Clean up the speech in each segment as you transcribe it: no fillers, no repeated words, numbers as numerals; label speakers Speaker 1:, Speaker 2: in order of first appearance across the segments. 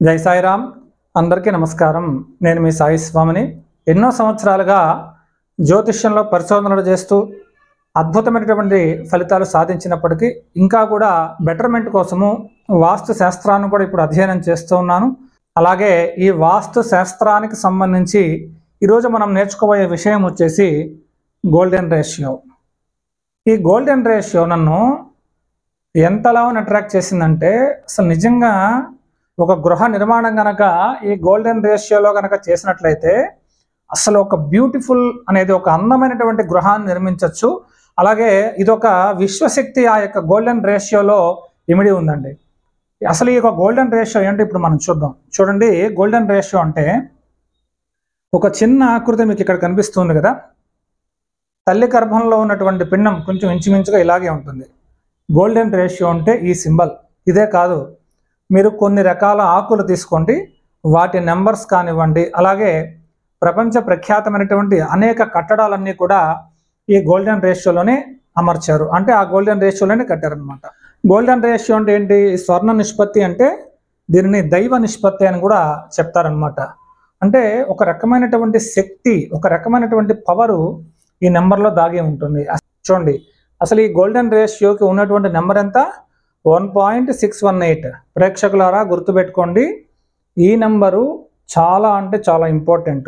Speaker 1: జై సాయిరామ్. అందరికీ నమస్కారం. నేను మీ సాయి స్వామిని. ఎన్నో సంవత్సరాలుగా జ్యోతిష్యంలో పరిశోధనలు చేస్తూ అద్భుతమైనటువంటి ఫలితాలు సాధించినప్పటికీ ఇంకా కూడా బెటర్మెంట్ కోసము వాస్తు శాస్త్రాన్ని కూడా ఇప్పుడు అధ్యయనం చేస్తూ ఉన్నాను. అలాగే ఈ వాస్తు శాస్త్రానికి సంబంధించి ఈరోజు మనం నేర్చుకోబోయే విషయం వచ్చేసి గోల్డెన్ రేషియో. ఈ గోల్డెన్ రేషియో నన్ను ఎంతలా అట్రాక్ట్ చేసిందంటే, అసలు నిజంగా ఒక గృహ నిర్మాణం కనుక ఈ గోల్డెన్ రేషియోలో కనుక చేసినట్లయితే అసలు ఒక బ్యూటిఫుల్ అనేది ఒక అందమైనటువంటి గృహాన్ని నిర్మించవచ్చు. అలాగే ఇదొక విశ్వశక్తి ఆ యొక్క గోల్డెన్ రేషియోలో ఇమిడి ఉందండి. అసలు ఈ యొక్క గోల్డెన్ రేషియో ఏంటి ఇప్పుడు మనం చూద్దాం. చూడండి, గోల్డెన్ రేషియో అంటే ఒక చిన్న ఆకృతి మీకు ఇక్కడ కనిపిస్తుంది కదా. తల్లి గర్భంలో ఉన్నటువంటి పిండం కొంచెం ఇంచుమించుగా ఇలాగే ఉంటుంది. గోల్డెన్ రేషియో అంటే ఈ సింబల్. ఇదే కాదు, మీరు కొన్ని రకాల ఆకులు తీసుకోండి, వాటి నెంబర్స్ కానివ్వండి, అలాగే ప్రపంచ ప్రఖ్యాతమైనటువంటి అనేక కట్టడాలన్నీ కూడా ఈ గోల్డెన్ రేషియోలోనే అమర్చారు. అంటే ఆ గోల్డెన్ రేషియోలోనే కట్టారనమాట. గోల్డెన్ రేషియో అంటే ఏంటి? స్వర్ణ నిష్పత్తి అంటే దీనిని దైవ నిష్పత్తి అని కూడా చెప్తారనమాట. అంటే ఒక రకమైనటువంటి శక్తి, ఒక రకమైనటువంటి పవరు ఈ నెంబర్లో దాగి ఉంటుంది. చూడండి, అసలు ఈ గోల్డెన్ రేషియోకి ఉన్నటువంటి నెంబర్ ఎంత? 1.618. ప్రేక్షకులారా గుర్తుపెట్టుకోండి, ఈ నెంబరు చాలా అంటే చాలా ఇంపార్టెంట్.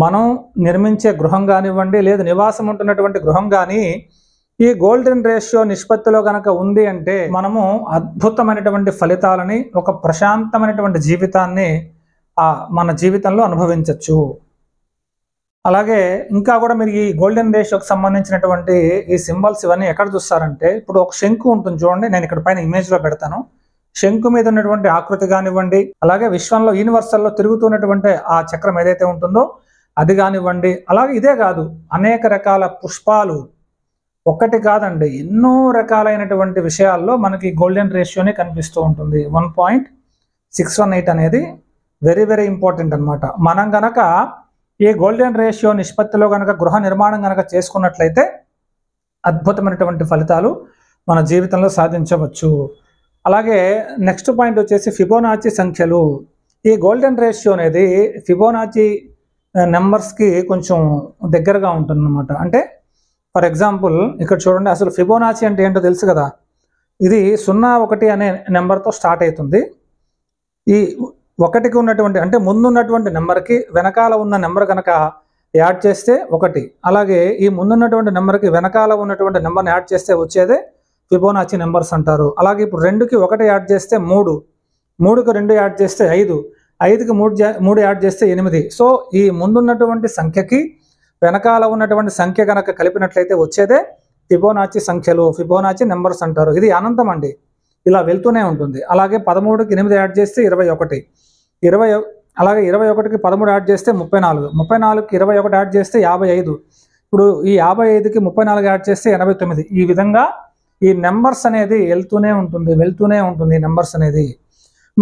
Speaker 1: మనం నిర్మించే గృహం కానివ్వండి, లేదు నివాసం ఉంటున్నటువంటి గృహం కానీ ఈ గోల్డెన్ రేషియో నిష్పత్తిలో కనుక ఉంది అంటే మనము అద్భుతమైనటువంటి ఫలితాలని, ఒక ప్రశాంతమైనటువంటి జీవితాన్ని మన జీవితంలో అనుభవించవచ్చు. అలాగే ఇంకా కూడా మీరు ఈ గోల్డెన్ రేషియోకి సంబంధించినటువంటి ఈ సింబల్స్ ఇవన్నీ ఎక్కడ చూస్తారంటే, ఇప్పుడు ఒక శంకు ఉంటుంది చూడండి, నేను ఇక్కడ పైన ఇమేజ్లో పెడతాను. శంకు మీద ఉన్నటువంటి ఆకృతి కానివ్వండి, అలాగే విశ్వంలో యూనివర్సల్లో తిరుగుతున్నటువంటి ఆ చక్రం ఏదైతే ఉంటుందో అది కానివ్వండి, అలాగే ఇదే కాదు, అనేక రకాల పుష్పాలు, ఒక్కటి కాదండి, ఎన్నో రకాలైనటువంటి విషయాల్లో మనకి గోల్డెన్ రేషియోనే కనిపిస్తూ ఉంటుంది. 1.618 అనేది వెరీ వెరీ ఇంపార్టెంట్ అనమాట. మనం గనక ఈ గోల్డెన్ రేషియో నిష్పత్తిలో కనుక గృహ నిర్మాణం కనుక చేసుకున్నట్లయితే అద్భుతమైనటువంటి ఫలితాలు మన జీవితంలో సాధించవచ్చు. అలాగే నెక్స్ట్ పాయింట్ వచ్చేసి ఫిబోనాచి సంఖ్యలు. ఈ గోల్డెన్ రేషియో అనేది ఫిబోనాచి నెంబర్స్కి కొంచెం దగ్గరగా ఉంటుందన్నమాట. అంటే ఫర్ ఎగ్జాంపుల్ ఇక్కడ చూడండి, అసలు ఫిబోనాచి అంటే ఏంటో తెలుసు కదా. ఇది 01 అనే నెంబర్తో స్టార్ట్ అవుతుంది. ఈ ఒకటికి ఉన్నటువంటి అంటే ముందున్నటువంటి నెంబర్కి వెనకాల ఉన్న నెంబర్ కనుక యాడ్ చేస్తే 1, అలాగే ఈ ముందున్నటువంటి నెంబర్కి వెనకాల ఉన్నటువంటి నెంబర్ని యాడ్ చేస్తే వచ్చేదే ఫిబోనాచి నెంబర్స్ అంటారు. అలాగే ఇప్పుడు 2కి 1 యాడ్ చేస్తే 3, 3కి 2 యాడ్ చేస్తే 5, 5కి 3 యాడ్ చేస్తే 8. సో ఈ ముందున్నటువంటి సంఖ్యకి వెనకాల ఉన్నటువంటి సంఖ్య కనుక కలిపినట్లయితే వచ్చేదే ఫిబోనాచి సంఖ్యలు, ఫిబోనాచి నెంబర్స్ అంటారు. ఇది అనంతం అండి, ఇలా వెళ్తూనే ఉంటుంది. అలాగే 13కి 8 యాడ్ చేస్తే 21, అలాగే 21కి 13 యాడ్ చేస్తే 34, 34కి 21 యాడ్ చేస్తే 55, ఇప్పుడు ఈ 55కి 34 యాడ్ చేస్తే 89. ఈ విధంగా ఈ నెంబర్స్ అనేది వెళ్తూనే ఉంటుంది ఈ నెంబర్స్ అనేది.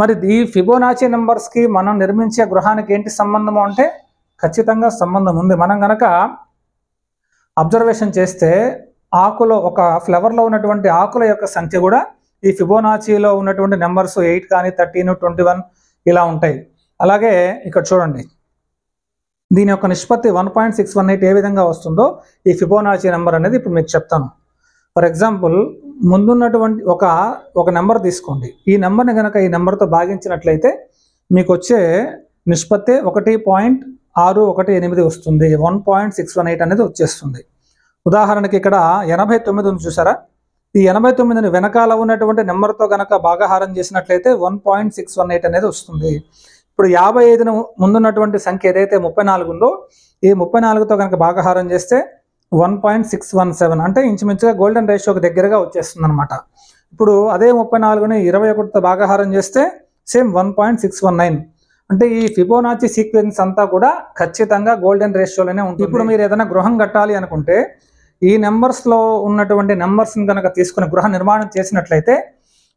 Speaker 1: మరి ఈ ఫిబోనాచి నెంబర్స్కి మనం నిర్మించే గృహానికి ఏంటి సంబంధము అంటే ఖచ్చితంగా సంబంధం ఉంది. మనం కనుక అబ్జర్వేషన్ చేస్తే ఆకులో, ఒక ఫ్లవర్లో ఉన్నటువంటి ఆకుల యొక్క సంఖ్య కూడా ఈ ఫిబోనాచిలో ఉన్నటువంటి నెంబర్స్ 8 కానీ 13, 21 ఇలా ఉంటాయి. అలాగే ఇక్కడ చూడండి, దీని యొక్క నిష్పత్తి 1.618 ఏ విధంగా వస్తుందో ఈ ఫిబోనాచి నెంబర్ అనేది ఇప్పుడు మీకు చెప్తాను. ఫర్ ఎగ్జాంపుల్, ముందున్నటువంటి ఒక నెంబర్ తీసుకోండి. ఈ నెంబర్ని కనుక ఈ నెంబర్తో భాగించినట్లయితే మీకు వచ్చే నిష్పత్తి 1.618 వస్తుంది. 1.618 అనేది వచ్చేస్తుంది. ఉదాహరణకి ఇక్కడ 89 ఉంది చూసారా. ఈ 89ని వెనకాల ఉన్నటువంటి నెంబర్తో కనుక భాగాహారం చేసినట్లయితే 1.618 అనేది వస్తుంది. ఇప్పుడు 55ను ముందున్నటువంటి సంఖ్య ఏదైతే 34 ఉందో ఈ 34తో కనుక భాగాహారం చేస్తే 1.617, అంటే ఇంచుమించుగా గోల్డెన్ రేషియోకి దగ్గరగా వచ్చేస్తుంది అనమాట. ఇప్పుడు అదే 34ని 21తో భాగాహారం చేస్తే సేమ్ 1.619. అంటే ఈ ఫిబోనాచి సీక్వెన్స్ అంతా కూడా ఖచ్చితంగా గోల్డెన్ రేషియోలోనే ఉంటుంది. ఇప్పుడు మీరు ఏదైనా గృహం కట్టాలి అనుకుంటే ఈ నెంబర్స్లో ఉన్నటువంటి నెంబర్స్ని కనుక తీసుకుని గృహ నిర్మాణం చేసినట్లయితే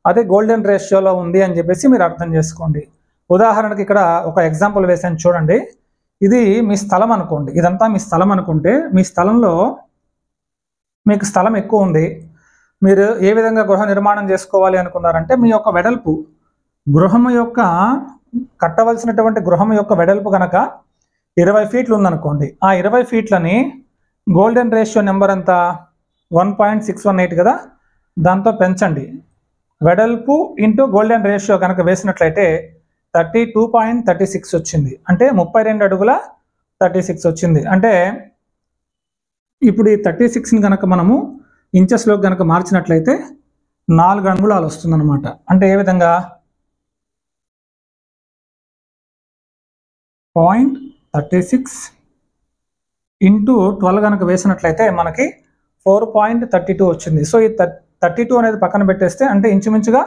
Speaker 1: అదే గోల్డెన్ రేషియోలో ఉంది అని చెప్పేసి మీరు అర్థం చేసుకోండి. ఉదాహరణకి ఇక్కడ ఒక ఎగ్జాంపుల్ వేసాను చూడండి. ఇది మీ స్థలం అనుకోండి, ఇదంతా మీ స్థలం అనుకుంటే మీ స్థలంలో మీకు స్థలం ఎక్కువ ఉంది. మీరు ఏ విధంగా గృహ నిర్మాణం చేసుకోవాలి అనుకున్నారంటే మీ యొక్క వెడల్పు, గృహం యొక్క కట్టవలసినటువంటి గృహం యొక్క వెడల్పు కనుక 20 ఫీట్లు ఉందనుకోండి, ఆ 20 ఫీట్లని గోల్డెన్ రేషియో నెంబర్ ఎంత 1.618 కదా, దాంతో పెంచండి. వెడల్పు ఇంటూ గోల్డెన్ రేషియో కనుక వేసినట్లయితే 32.36 వచ్చింది. అంటే 32 అడుగుల 36 వచ్చింది. అంటే ఇప్పుడు ఈ 36ని కనుక మనము ఇంచెస్లోకి కనుక మార్చినట్లయితే 4 అంగుళాలు వస్తుందన్నమాట. అంటే ఏ విధంగా 0.36 ఇంటూ 12 కనుక వేసినట్లయితే మనకి 4.32 వచ్చింది. సో ఈ 32 అనేది పక్కన పెట్టేస్తే అంటే ఇంచుమించుగా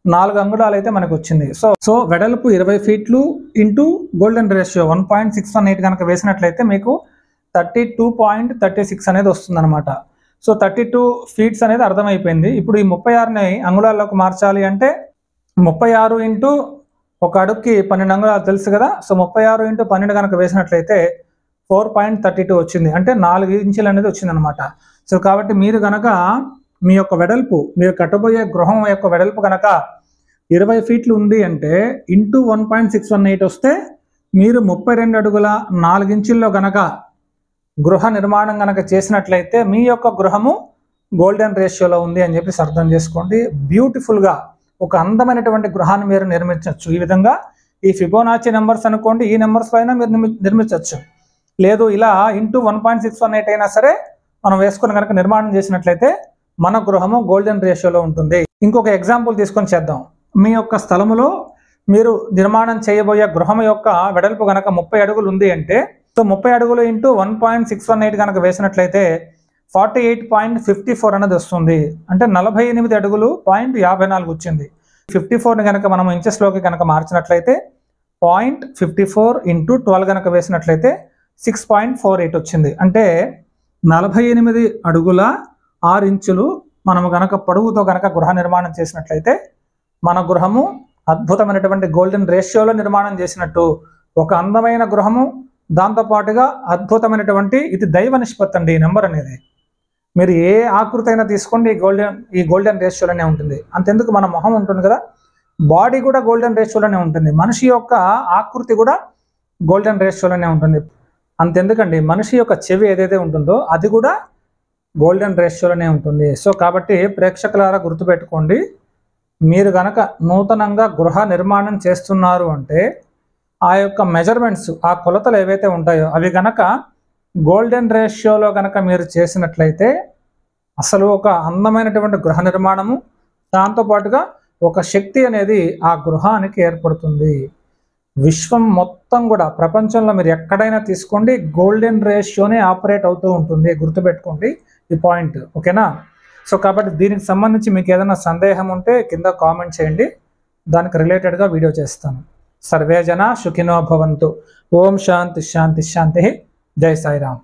Speaker 1: 4 అంగుళాలు అయితే మనకు వచ్చింది. సో వెడల్పు 20 ఫీట్లు ఇంటూ గోల్డెన్ రేషియో 1.618 కనుక వేసినట్లయితే మీకు 32.36 అనేది వస్తుందన్నమాట. సో 32 ఫీట్స్ అనేది అర్థమైపోయింది. ఇప్పుడు ఈ 36ని అంగుళాల్లోకి మార్చాలి అంటే 36 ఇంటూ ఒక అడుగుకి 12 అంగుళాలు తెలుసు కదా. సో 36 ఇంటూ 12 కనుక వేసినట్లయితే 4.32 వచ్చింది. అంటే 4 ఇంచులు అనేది వచ్చిందనమాట. సో కాబట్టి మీరు కనుక మీ యొక్క వెడల్పు, మీరు కట్టబోయే గృహం యొక్క వెడల్పు కనుక 20 ఫీట్లు ఉంది అంటే ఇంటూ 1.618 వస్తే మీరు 32 అడుగుల 4 ఇంచుల్లో కనుక గృహ నిర్మాణం కనుక చేసినట్లయితే మీ యొక్క గృహము గోల్డెన్ రేషియోలో ఉంది అని చెప్పేసి అర్థం చేసుకోండి. బ్యూటిఫుల్గా ఒక అందమైనటువంటి గృహాన్ని మీరు నిర్మించవచ్చు. ఈ విధంగా ఈ ఫిబోనాచి నెంబర్స్ అనుకోండి, ఈ నెంబర్స్లో అయినా మీరు నిర్మించవచ్చు. లేదు ఇలా ఇంటూ 1.618 అయినా సరే మనం వేసుకుని కనుక నిర్మాణం చేసినట్లయితే మన గృహము గోల్డెన్ రేషియోలో ఉంటుంది. ఇంకొక ఎగ్జాంపుల్ తీసుకొని చేద్దాం. మీ యొక్క స్థలములో మీరు నిర్మాణం చేయబోయే గృహం యొక్క వెడల్పు కనుక 30 అడుగులు ఉంది అంటే సో 30 అడుగులు ఇంటూ 1.618 కనుక వేసినట్లయితే 48.54 అనేది వస్తుంది. అంటే 48 అడుగులు 0.54 వచ్చింది. 54ని కనుక మనం ఇంచెస్లోకి కనుక మార్చినట్లయితే 0.54 ఇంటూ 12 కనుక వేసినట్లయితే 6.48 వచ్చింది. అంటే 48 అడుగుల 6 ఇంచులు మనము కనుక పొడవుతో కనుక గృహ నిర్మాణం చేసినట్లయితే మన గృహము అద్భుతమైనటువంటి గోల్డెన్ రేషియోలో నిర్మాణం చేసినట్టు ఒక అందమైన గృహము. దాంతోపాటుగా అద్భుతమైనటువంటి ఇది దైవ నిష్పత్తి అండి. ఈ నెంబర్ అనేది మీరు ఏ ఆకృతి అయినా తీసుకోండి ఈ గోల్డెన్ రేషియోలోనే ఉంటుంది. అంతెందుకు మన మొహం ఉంటుంది కదా, బాడీ కూడా గోల్డెన్ రేషియోలోనే ఉంటుంది. మనిషి యొక్క ఆకృతి కూడా గోల్డెన్ రేషియోలోనే ఉంటుంది. అంతెందుకండి మనిషి యొక్క చెవి ఏదైతే ఉంటుందో అది కూడా గోల్డెన్ రేషియోలోనే ఉంటుంది. సో కాబట్టి ప్రేక్షకులారా గుర్తుపెట్టుకోండి, మీరు కనుక నూతనంగా గృహ నిర్మాణం చేస్తున్నారు అంటే ఆ యొక్క మెజర్మెంట్స్, ఆ కొలతలు ఏవైతే ఉంటాయో అవి కనుక గోల్డెన్ రేషియోలో కనుక మీరు చేసినట్లయితే అసలు ఒక అందమైనటువంటి గృహ నిర్మాణము, దాంతోపాటుగా ఒక శక్తి అనేది ఆ గృహానికి ఏర్పడుతుంది. విశ్వం మొత్తం కూడా ప్రపంచంలో మీరు ఎక్కడైనా తీసుకోండి గోల్డెన్ రేషియోనే ఆపరేట్ అవుతూ ఉంటుంది. గుర్తుపెట్టుకోండి ఈ పాయింట్, ఓకేనా? సో కాబట్టి దీనికి సంబంధించి మీకు ఏదైనా సందేహం ఉంటే కింద కామెంట్ చేయండి, దానికి రిలేటెడ్గా వీడియో చేస్తాను. సర్వే జన సుఖినో భవంతు. ఓం శాంతి శాంతి శాంతి. జై సాయిరామ్.